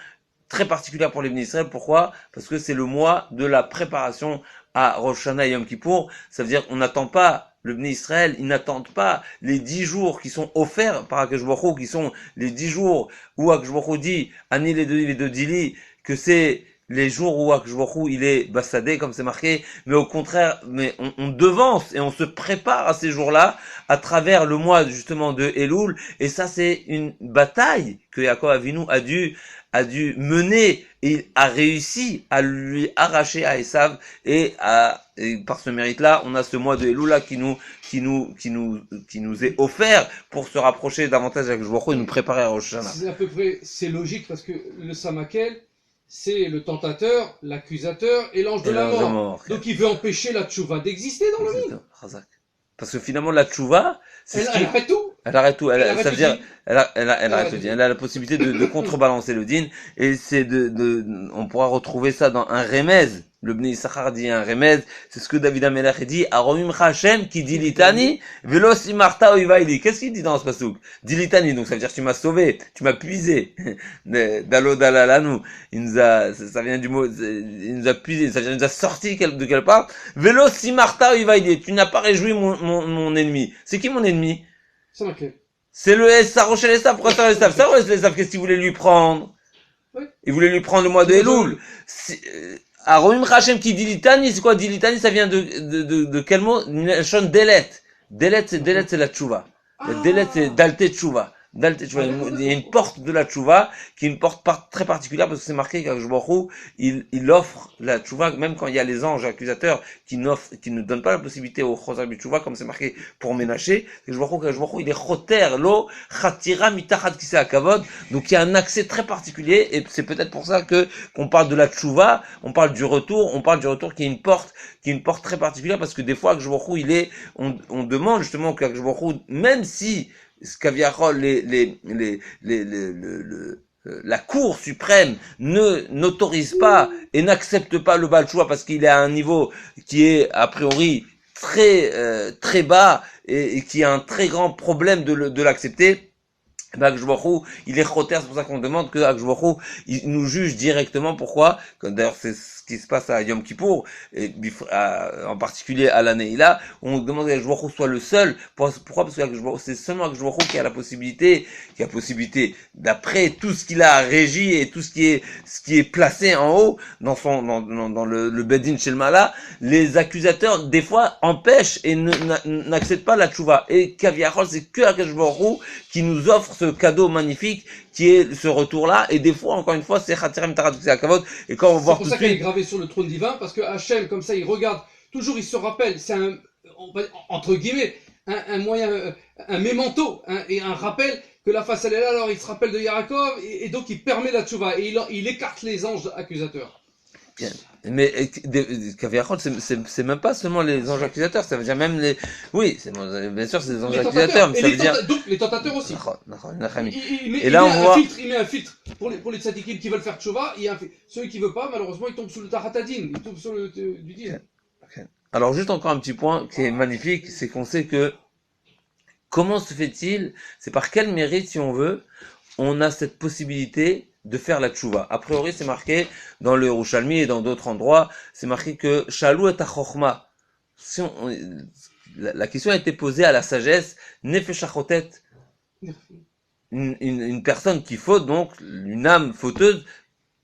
très particulière pour les Bnei Israël. Pourquoi? Parce que c'est le mois de la préparation à Rosh Hashanah et Yom Kippour. Ça veut dire qu'on n'attend pas, le Bnei Israël, ils n'attendent pas les 10 jours qui sont offerts par Akadosh Baruch Hu, qui sont les 10 jours où Akadosh Baruch Hu dit, Ani les deux Dili, que c'est les jours où Akadosh Baruch Hu, il est bassadé, comme c'est marqué, mais au contraire, on devance et on se prépare à ces jours-là à travers le mois justement de Elul, et ça c'est une bataille que Yaakov Avinu a dû mener, et il a réussi à lui arracher à Esav, et par ce mérite-là, on a ce mois de Elul là qui nous est offert pour se rapprocher davantage avec Akadosh Baruch Hu et nous préparer à Rosh Hashanah. C'est à peu près, c'est logique parce que le Samakel, c'est le tentateur, l'accusateur et l'ange de la mort. Donc il veut empêcher la tchouva d'exister dans le monde. Parce que finalement la tchouva, elle arrête tout. Elle arrête tout. Ça veut dire, elle arrête le din. Elle a la possibilité de contrebalancer le din. Et c'est on pourra retrouver ça dans un remez. Le Bnei Issachar dit un remez. C'est ce que David Amelech dit. Aromim Hashem qui dit litani, velo simarta oivaili. Qu'est-ce qu'il dit dans ce pasouk? Dit litani. Donc ça veut dire tu m'as sauvé, tu m'as puisé. Dalo dalalanu. Ça vient du mot, il nous a puisé. Ça vient, il nous a sorti de quelque part. Velo simarta oivaili. Tu n'as pas réjoui mon ennemi. C'est qui mon ennemi? C'est le Esav, Rochel Esav. Pourquoi c'est Esav? Ça, Esav, qu'est-ce qu'il voulait lui prendre? Oui. Il voulait lui prendre le mois de Elul. Aromim Hashem qui dit litani, c'est quoi dit litani? Ça vient de quel mot? Shon Delet. Delet, c'est la tchouva. Delet, c'est Dalte tchouva. Il y a une porte de la tchouva qui est une porte très particulière parce que c'est marqué qu'Akadosh Baruch Hu, il offre la tchouva même quand il y a les anges accusateurs qui ne donnent pas la possibilité au chosar du tchouva comme c'est marqué pour Ménaché. Akadosh Baruch Hu, il est choter lo chatira mitachat kisei hakavod. Donc il y a un accès très particulier et c'est peut-être pour ça qu'on parle de la tchouva, on parle du retour qui est une porte très particulière parce que des fois Akadosh Baruch Hu, on demande justement qu'Akadosh Baruch Hu, même si Kaviarol, la Cour suprême n'autorise pas et n'accepte pas le Baal Tshuva parce qu'il est à un niveau qui est a priori très bas et qui a un très grand problème de l'accepter. Akadosh Baruch Hu, il est choter, c'est pour ça qu'on demande que Akadosh Baruch Hu, il nous juge directement. Pourquoi? D'ailleurs, c'est ce qui se passe à Yom Kippour, et en particulier à la Neila, on demande qu'Akadosh Baruch Hu soit le seul. Pourquoi? Parce que c'est seulement Akadosh Baruch Hu qui a la possibilité, d'après tout ce qu'il a régi et tout ce qui est placé en haut, dans le Bedin Shelmala, les accusateurs, des fois, empêchent et n'acceptent pas la tchouva. Et Kaviarol, c'est que Akadosh Baruch Hu qui nous offre ce cadeau magnifique qui est ce retour-là, et des fois, encore une fois, c'est Chaterem Tarat Kavod, et quand on va voir tout de suite... C'est pour ça qu'elle est gravée sur le trône divin, parce que Hachem, comme ça, il regarde, toujours il se rappelle, c'est entre guillemets, un moyen, un mémento, et un rappel, que la face elle est là, alors il se rappelle de Yaakov, et donc il permet la tchouva, et il écarte les anges accusateurs. Bien. Mais Kaviarol, c'est même pas seulement les anges accusateurs, ça veut dire même les... Oui, bien sûr, c'est les anges accusateurs, mais ça veut dire... Donc les tentateurs aussi. Et là, on voit... Il met un filtre pour les tzadikim qui veulent faire tchouva, il y a un filtre. Ceux qui veulent pas, malheureusement, ils tombent sous le taratadin, ils tombent sur le du din. Okay. Alors, juste encore un petit point qui est magnifique, c'est qu'on sait que... Comment se fait-il, c'est par quel mérite, si on veut, on a cette possibilité de faire la tchouva. A priori, c'est marqué dans le Yerushalmi et dans d'autres endroits, c'est marqué que Shalou et Chochma. La question a été posée à la sagesse, Nefesh Achotet, une personne qui faute, donc une âme fauteuse,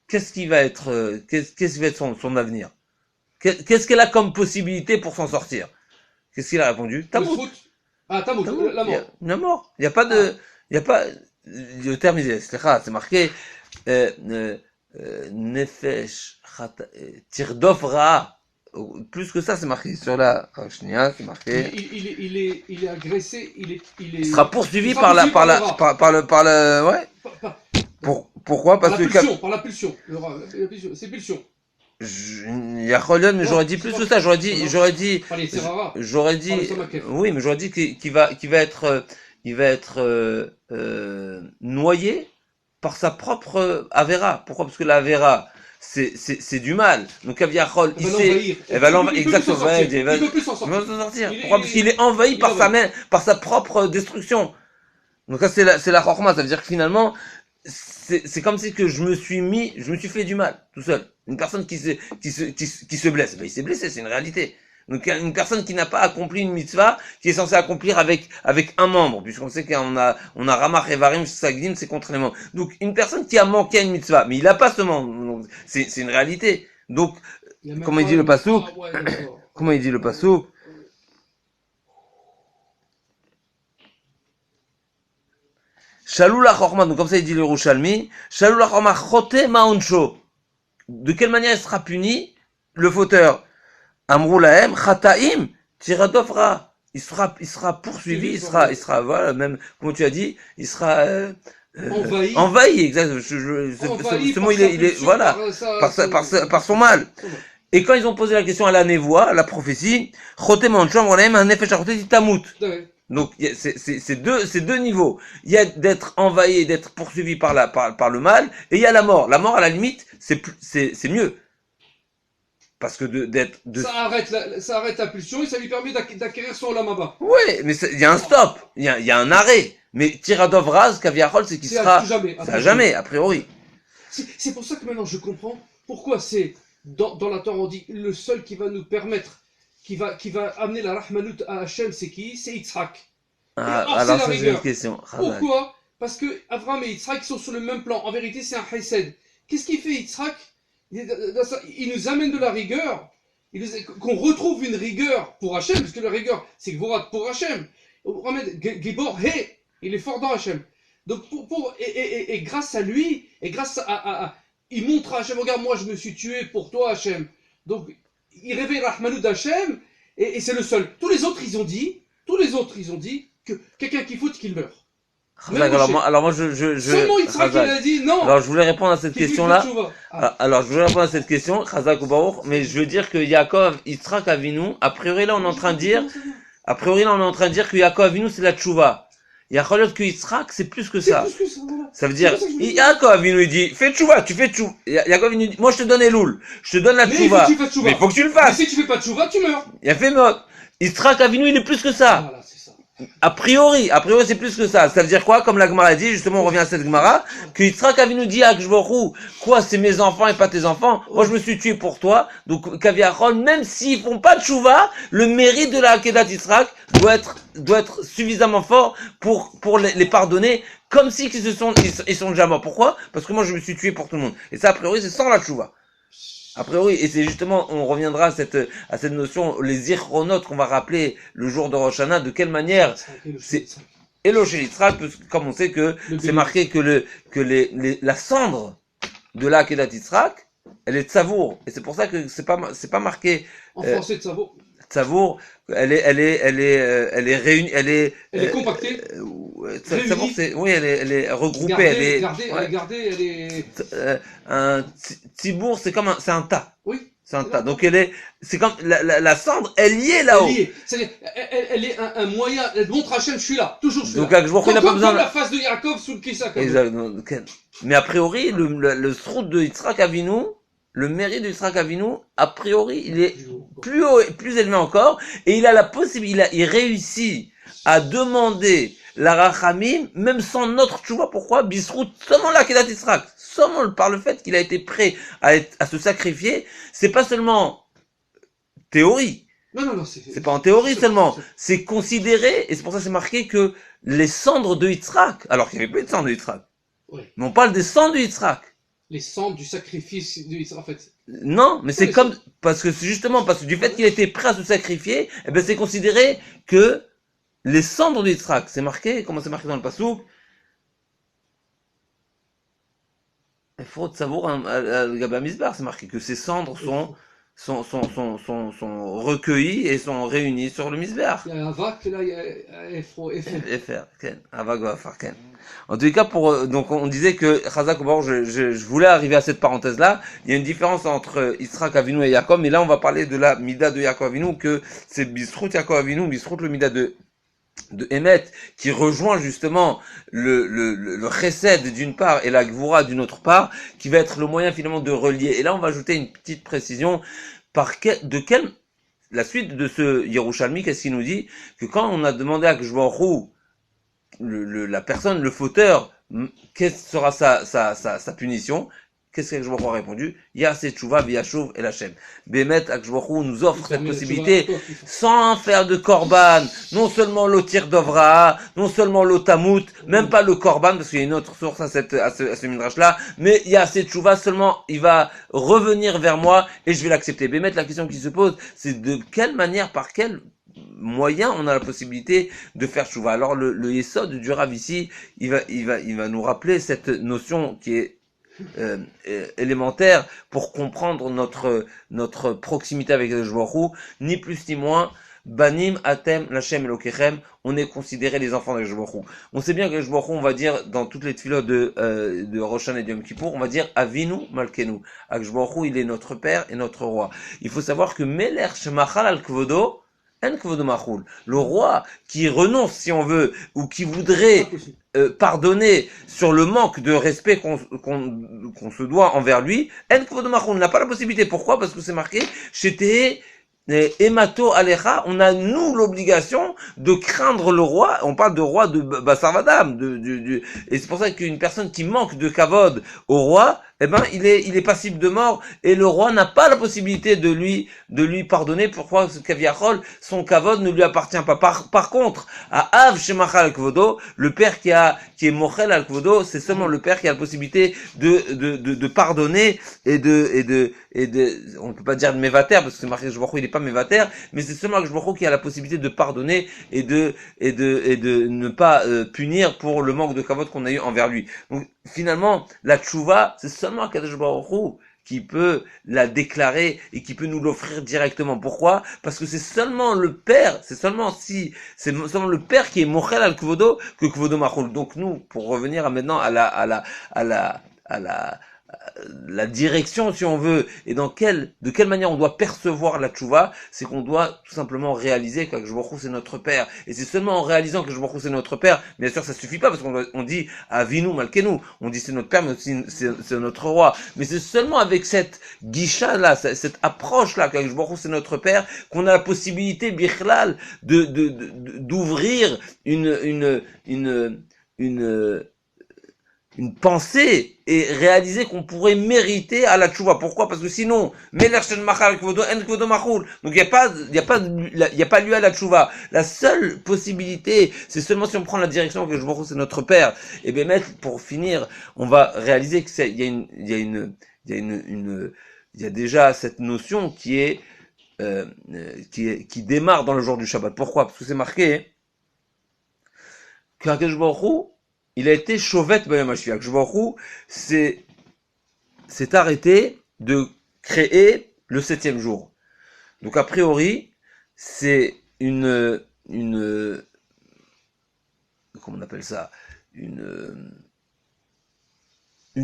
qu'est-ce qui va être son avenir? Qu'est-ce qu'elle a comme possibilité pour s'en sortir? Qu'est-ce qu'il a répondu? Tamout. Ah, Tamout, la mort. La mort. Il y a pas, le terme c'est marqué, Nefesh Tirdof Ra. Plus que ça, c'est marqué sur la Shnia, c'est marqué. Il est agressé, il sera poursuivi par le, ouais. Pourquoi? Parce que par la pulsion. C'est pulsion. Yacholion, mais j'aurais dit plus que ça. J'aurais dit, oui, mais j'aurais dit qu'il va être noyé par sa propre Avera. Pourquoi? Parce que la Avera, c'est du mal. Donc Aviachol, elle va l'envahir. Exactement. Il peut plus s'en sortir. Pourquoi? Parce qu'il est envahi par sa propre destruction. Donc ça, c'est la Chorma. Ça veut dire que finalement, c'est comme si que je me suis fait du mal, tout seul. Une personne qui se blesse. Ben, il s'est blessé, c'est une réalité. Donc, une personne qui n'a pas accompli une mitzvah, qui est censée accomplir avec un membre, puisqu'on sait qu'on a Ramach et Varim, Sagdim, c'est contre les membres. Donc, une personne qui a manqué à une mitzvah, mais il n'a pas ce membre. Donc, c'est une réalité. Donc, comment il dit le pasouk? Comment il dit le pasouk? Shalou la chorma, donc comme ça il dit le Yerushalmi, Shalou la chorma chote ma'onsho. De quelle manière il sera puni, le fauteur? Amrou lahem, chataim, tiradofra. Il sera poursuivi, il sera, voilà, même, comme tu as dit, il sera, envahi, exact. Ce mot, il est, voilà, par son mal. Et quand ils ont posé la question à la névoie, à la prophétie, chote ma'onsho, amrou lahem, un nefesh achote tamut. Donc c'est deux niveaux. Il y a d'être envahi, d'être poursuivi par le mal, et il y a la mort. La mort à la limite, c'est mieux. Parce que ça arrête la pulsion et ça lui permet d'acquérir son lamaba. Oui, mais il y a un stop, il y a un arrêt. Mais Tiradov Raz, Kaviarol, c'est qu'il sera à jamais, a priori. C'est pour ça que maintenant je comprends pourquoi c'est dans la Torah on dit le seul qui va nous permettre qui va amener la rahmanout à Hachem, c'est qui? C'est Yitzhak. Alors ça c'est une question. Pourquoi? Parce que Abraham et Yitzhak sont sur le même plan. En vérité, c'est un chesed. Qu'est-ce qu'il fait Yitzhak? Il nous amène de la rigueur. Qu'on retrouve une rigueur pour Hachem, parce que la rigueur, c'est Gvorat pour Hachem. Gibor, il est fort dans Hachem. Donc et grâce à lui, et grâce à il montre à Hachem, regarde, moi je me suis tué pour toi Hachem. Donc il réveille Rahmanou d'Hachem, et c'est le seul. Tous les autres, ils ont dit que quelqu'un qui fout, qu'il meurt. Alors moi, seulement Yitzhak, il a dit non. Alors, je voulais répondre à cette question-là. Alors, je voulais répondre à cette question, Chazak ou Baruch, mais je veux dire que Yaakov, Yitzhak Avinu, a priori, là, on est en train de dire que Yaakov Avinu, c'est la tchouva. Yachol que Yitzhak, c'est plus que C'est ça. plus que ça, voilà. Ça veut C'est dire, pour ça que je me dis. Yaakov Avinu il dit, fais tchouva, tu fais tchouva. Yaakov Avinu dit, moi je te donne Elul, je te donne la Mais il faut tchouva. que tu fasses tchouva. Mais il faut que tu le Mais fasses. si tu fais pas tchouva, tu meurs. Il a fait mot. Yitzhak Avinu il est plus que ça. Voilà, c'est ça. A priori c'est plus que ça. Ça veut dire quoi? Comme la Gemara dit, justement on revient à cette Gemara, que Yitzhak Avinu dit à Akshvorou, quoi c'est mes enfants et pas tes enfants? Moi je me suis tué pour toi. Donc Kaviachol, même s'ils font pas de tchouva, le mérite de la Akedat Yitzhak doit être suffisamment fort pour les pardonner, comme si ils sont déjà morts. Pourquoi? Parce que moi je me suis tué pour tout le monde. Et ça a priori c'est sans la tchouva. A priori, et c'est justement, on reviendra à cette notion, les zichronotes qu'on va rappeler le jour de Rosh Hashanah, de quelle manière c'est Eloché Yitzhak, comme on sait que c'est marqué que la cendre de la Akedat Yitzhak, elle est tsavour. Et c'est pour ça que c'est pas marqué, En français, tsavour. Tsavour, elle est réunie, elle est compactée. Tsavour, elle est regroupée, Gardée, elle est. Un tibour, c'est un tas. Oui. C'est un tas. Donc c'est comme la cendre, elle y est là-haut. C'est-à-dire, elle est un moyen. Elle montre à Hachem, je suis là, toujours je suis là. Donc je vois qu'il n'a pas besoin. Comme la face de Yaakov sous le Kissak. Exactement. Mais a priori, le srout de Yitzhak Avinu, le mérite de Yitzhak Avinu, a priori, il est plus haut, plus élevé encore, et il a la possibilité, il réussit à demander la Rachamim, même sans notre tchouva. Pourquoi? Bisrout, seulement la Kedat Yitzhak, seulement par le fait qu'il a été prêt à se sacrifier, c'est pas seulement théorie. Non, c'est pas en théorie seulement. C'est considéré, et c'est pour ça que c'est marqué que les cendres de Yitzhak, alors qu'il n'y avait pas de cendres de Yitzhak. Oui. Mais on parle des cendres de Yitzhak. Les cendres du sacrifice de Yitzhak, en fait. Non, mais c'est comme, parce que c'est justement parce que du fait qu'il a été prêt à se sacrifier, eh ben c'est considéré que les cendres de Yitzhak, c'est marqué, comment c'est marqué dans le Passouk? Il faut savoir, le Gabba Misbar, c'est marqué que ces cendres sont recueillis et sont réunis sur le Misbar. Il y a un vac, là, il y a Efro, Ken. En tout cas, donc on disait que Chazak Obar, je voulais arriver à cette parenthèse-là. Il y a une différence entre Yitzhak Avinu et Yaakov, mais là on va parler de la Mida de Yaakov Avinu, que c'est Bisrout Yaakov Avinu, Bisrout le Mida de Emet, qui rejoint justement le chesed d'une part et la gvura d'une autre part, qui va être le moyen finalement de relier. Et là on va ajouter une petite précision, la suite de ce Yerushalmi, qu'est-ce qu'il nous dit? Que quand on a demandé à Kjborou, la personne, le fauteur, quelle sera sa punition? Qu'est-ce qu'Akjborou a répondu? Yaseh tshuva v'yashuv el Hashem. Bémet, Akjborou nous offre cette possibilité sans faire de korban, non seulement l'otir d'Ovra, non seulement l'otamut, même pas le korban, parce qu'il y a une autre source à ce midrash-là, mais Yaseh tshuva seulement, il va revenir vers moi et je vais l'accepter. Bémet, la question qui se pose, c'est de quelle manière, par quel moyen on a la possibilité de faire tshuva. Alors le yesod du Rav ici, il va nous rappeler cette notion qui est élémentaire pour comprendre notre proximité avec le Jvorou, ni plus ni moins. Banim atem lachem elokechem, on est considéré les enfants de Jvorou. On sait bien que Jvorou, on va dire dans toutes les tfilotes de Rosh Hashanah et de Yom Kippour, on va dire Avinu Malkenu. Jvorou, il est notre père et notre roi. Il faut savoir que Meler Shemachal al Kvodo, le roi qui renonce, si on veut, ou qui voudrait pardonner sur le manque de respect qu'on se doit envers lui, on n'a pas la possibilité. Pourquoi? Parce que c'est marqué, j'étais Emato Alecha, on a nous l'obligation de craindre le roi. On parle de roi de Basarvadam, et c'est pour ça qu'une personne qui manque de kavod au roi, eh ben il est passible de mort, et le roi n'a pas la possibilité de lui pardonner. Pourquoi? Ce Kaviachol, son kavod ne lui appartient pas. Par contre, à Av Shemachal Kvodo, le père qui est Mochel al Kvodo, c'est seulement le père qui a la possibilité de pardonner et on ne peut pas dire de mévater, parce que c'est marqué que il n'est pas mévater, mais c'est seulement que qui a la possibilité de pardonner et de ne pas punir pour le manque de kavod qu'on a eu envers lui. Donc finalement, la tchouva, c'est seulement Kadosh Baruch Hu qui peut la déclarer et qui peut nous l'offrir directement. Pourquoi? Parce que c'est seulement le père, c'est seulement le père qui est mochel al kvodo que kvodo machol. Donc nous, pour revenir maintenant à la direction, si on veut, et de quelle manière on doit percevoir la tchouva, c'est qu'on doit tout simplement réaliser que Baruch Hu c'est notre Père. Et c'est seulement en réalisant que Baruch Hu c'est notre Père, bien sûr ça suffit pas, parce on dit Avinu Malkenu, on dit c'est notre Père, mais aussi c'est notre Roi. Mais c'est seulement avec cette guicha là, cette approche là, que Baruch Hu c'est notre Père, qu'on a la possibilité, bichlal, d'ouvrir une pensée et réaliser qu'on pourrait mériter à la tchouva. Pourquoi? Parce que sinon, donc il n'y a pas lieu à la tchouva. La seule possibilité, c'est seulement si on prend la direction que je vois c'est notre Père. Et bien, pour finir, on va réaliser que il y a déjà cette notion qui démarre dans le jour du Shabbat. Pourquoi? Parce que c'est marqué qu'Akadosh Baruch Hu, il a été Shovet Bayom HaShiva. Akadosh Baruch Hu s'est arrêté de créer le 7e jour. Donc a priori, c'est une comment on appelle ça, une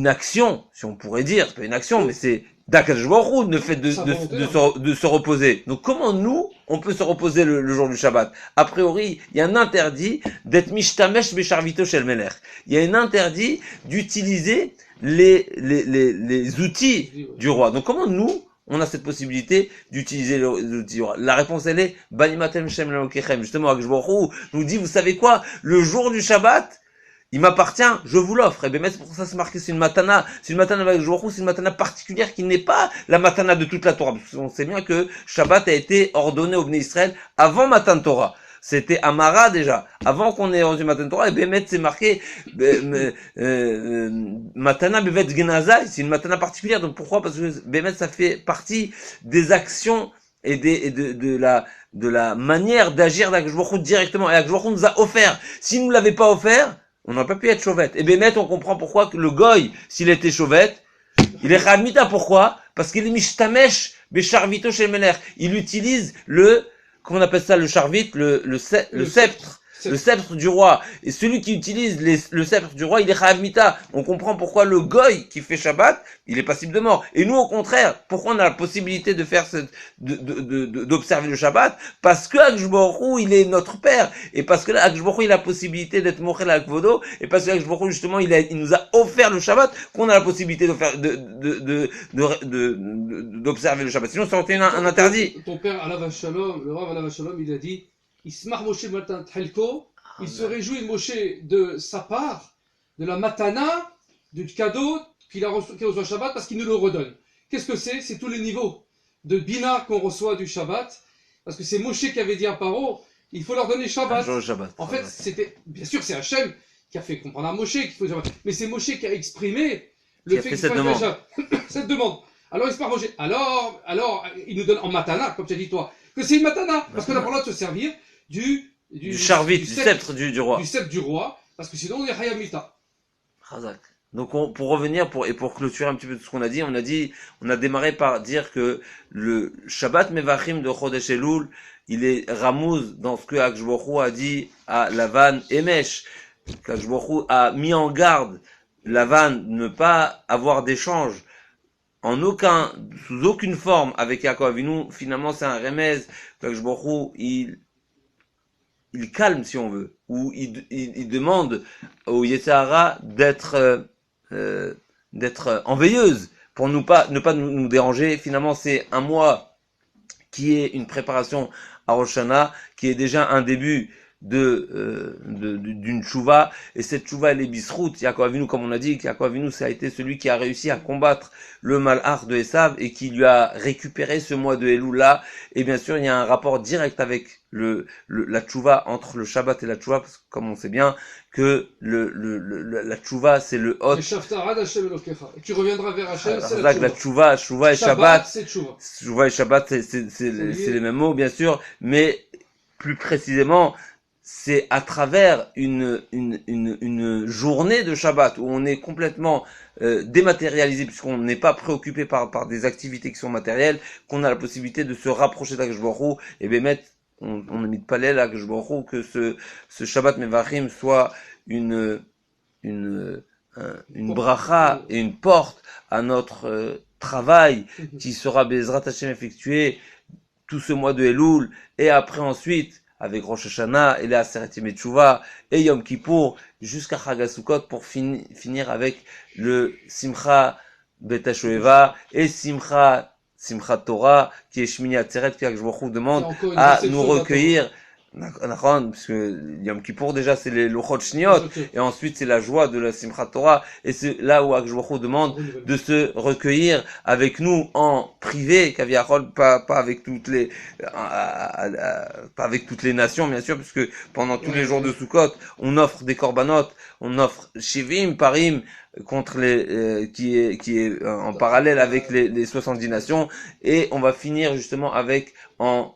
action, si on pourrait dire, c'est pas une action, mais c'est d'Akadosh Baruch Hu, le fait de se reposer. Donc comment nous, on peut se reposer le jour du Shabbat? A priori, il y a un interdit d'être mishtamesh besharvito shel melech. Il y a un interdit d'utiliser les outils du roi. Donc comment nous, on a cette possibilité d'utiliser les outils du roi? La réponse, elle est Banimatem Shem Elokechem. Justement, Akadosh Baruch Hu nous dit, vous savez quoi? Le jour du Shabbat, il m'appartient, je vous l'offre. Et bien, c'est pour ça c'est marqué, c'est une matana avec Baruch Hu, c'est une matana particulière qui n'est pas la matana de toute la Torah. Parce qu'on sait bien que Shabbat a été ordonné au Bnei Israël avant Matan Torah. C'était Amara déjà. Avant qu'on ait reçu Matan Torah, et bien, c'est marqué, matana bevet genazai, c'est une matana particulière. Donc pourquoi? Parce que Bémet, ça fait partie des actions et de la manière d'agir d'Akadosh Baruch Hu directement. Et Akadosh Baruch Hu nous a offert. S'il nous l'avait pas offert, on n'aurait pas pu être chauvette. Et Bémet, on comprend pourquoi que le goy, s'il était chauvette, il est Khamita. Pourquoi? Parce qu'il est mishtamesh besharvito shel melech. Il utilise comment on appelle ça, le charvit, le sceptre. Le sceptre du roi. Et celui qui utilise le sceptre du roi, il est Chayav Mita. On comprend pourquoi le goy qui fait Shabbat, il est passible de mort. Et nous, au contraire, pourquoi on a la possibilité de faire d'observer le Shabbat? Parce que Akadosh Baruch Hu, il est notre Père. Et parce que là, Akadosh Baruch Hu, il a la possibilité d'être Mochel Akvodo. Et parce que Akadosh Baruch Hu, justement, il nous a offert le Shabbat, qu'on a la possibilité d'observer le Shabbat. Sinon, ça aurait été un interdit. Ton père, Alav Shalom, le Rav Alav Shalom, il a dit, Ismar Moshe Matan Tchelko, il se réjouit Moshe de sa part, de la matana, du cadeau qu'il reçoit Shabbat parce qu'il nous le redonne. Qu'est-ce que c'est? C'est tous les niveaux de Bina qu'on reçoit du Shabbat, parce que c'est Moshe qui avait dit à Paro, il faut leur donner Shabbat. En fait, c'était, bien sûr, c'est Hachem qui a fait comprendre à Moshe qu'il faut Shabbat, mais c'est Moshe qui a exprimé le fait qu'il fasse cette demande. Alors il se part Moshe. Alors, il nous donne en matana, comme tu as dit toi, que c'est une matana, parce qu'on a pas le droit de se servir du charvit, du sceptre du roi. Du sceptre du roi, parce que sinon on est Hayamita. Donc pour revenir et pour clôturer un petit peu tout ce qu'on a dit, on a démarré par dire que le Shabbat Mevachim de Chodesh Elul, il est ramouz dans ce que Akadosh Baruch Hu a dit à Lavan et Mesh. Akadosh Baruch Hu a mis en garde Lavan de ne pas avoir d'échange sous aucune forme avec Yaakov Avinu. Finalement, c'est un remèze. Akadosh Baruch Hu, il calme, si on veut, ou il demande au Yetzirah d'être en veilleuse pour ne pas nous déranger. Finalement, c'est un mois qui est une préparation à Rosh Hashanah, qui est déjà un début d'une tchouva, et cette tchouva elle est bisrout. Yaakov Avinu, comme on a dit, Yaakov Avinu, ça a été celui qui a réussi à combattre le malhar de Esav et qui lui a récupéré ce mois de Elul là. Et bien sûr, il y a un rapport direct avec la tchouva, entre le Shabbat et la tchouva, parce que comme on sait bien que la tchouva c'est le hot. Et tu reviendras vers Hachem, c'est la tchouva et Shabbat, c'est tchouva. Tchouva et Shabbat, c'est les mêmes mots, bien sûr, mais plus précisément, c'est à travers une journée de Shabbat où on est complètement dématérialisé, puisqu'on n'est pas préoccupé par des activités qui sont matérielles, qu'on a la possibilité de se rapprocher d'Akadosh Baruch Hu. Et bien on a mis de palais là, que ce Shabbat Mevachim soit une une bracha et une porte à notre travail qui sera Bezrat Hashem effectué tout ce mois de Elul, et après ensuite, avec Rosh Hashanah, et les Aseret Yemei Teshuvah, et Yom Kippour, jusqu'à Chag HaSukkot, pour finir avec le Simcha Bet HaShoeva, et Simchat Torah, qui est Shmini Atzeret, qui demande à nous recueillir. Parce que Yom Kippour déjà c'est les Lochot Shniot, et ensuite c'est la joie de la Simchat Torah, et c'est là où Akshbachu demande de se recueillir avec nous en privé, Kaviachol, pas avec toutes les pas avec toutes les nations bien sûr, puisque pendant tous les jours de Sukkot on offre des korbanot, on offre Shivim Parim contre les qui est en parallèle avec les 70 nations, et on va finir justement avec en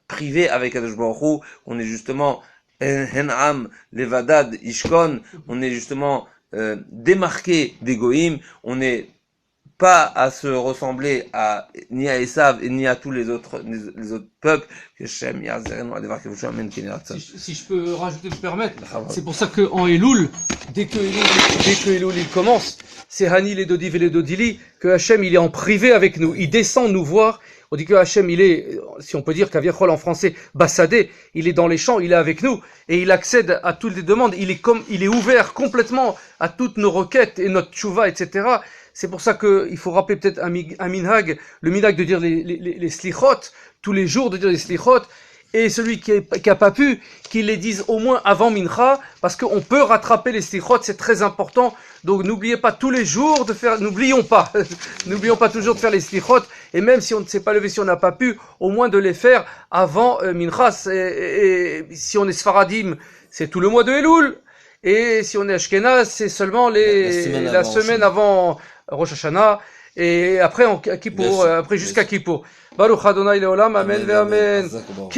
privé avec Kadosh Baruch Hu, on est justement Hen'am Levadad Ishkon, on est justement démarqué des Goïm, on n'est pas à se ressembler à ni à Esav et ni à tous les autres peuples. Si je peux rajouter, me permettre, c'est pour ça que en Elul, dès que Elul il commence, c'est Hani les Dodiv et les Dodili, que Hachem il est en privé avec nous, il descend nous voir. On dit que Hachem, il est, si on peut dire qu'Aviachol en français, Bassadé, il est dans les champs, il est avec nous, et il accède à toutes les demandes, il est ouvert complètement à toutes nos requêtes et notre tchouva, etc. C'est pour ça que il faut rappeler peut-être un minhag, le minhag de dire les slichot, tous les jours de dire les slichot, et celui qui a pas pu, qu'il les dise au moins avant mincha, parce qu'on peut rattraper les slichot, c'est très important. Donc n'oubliez pas tous les jours de faire, n'oublions pas toujours de faire les slichot, et même si on ne s'est pas levé, si on n'a pas pu, au moins de les faire avant mincha. Et si on est sfaradim, c'est tout le mois de Elul, et si on est ashkenaz, c'est seulement la semaine avant Rosh Hashanah, et après Kippour, après jusqu'à Kippour. Baruch Adonai Leolam, Amen ve Amen.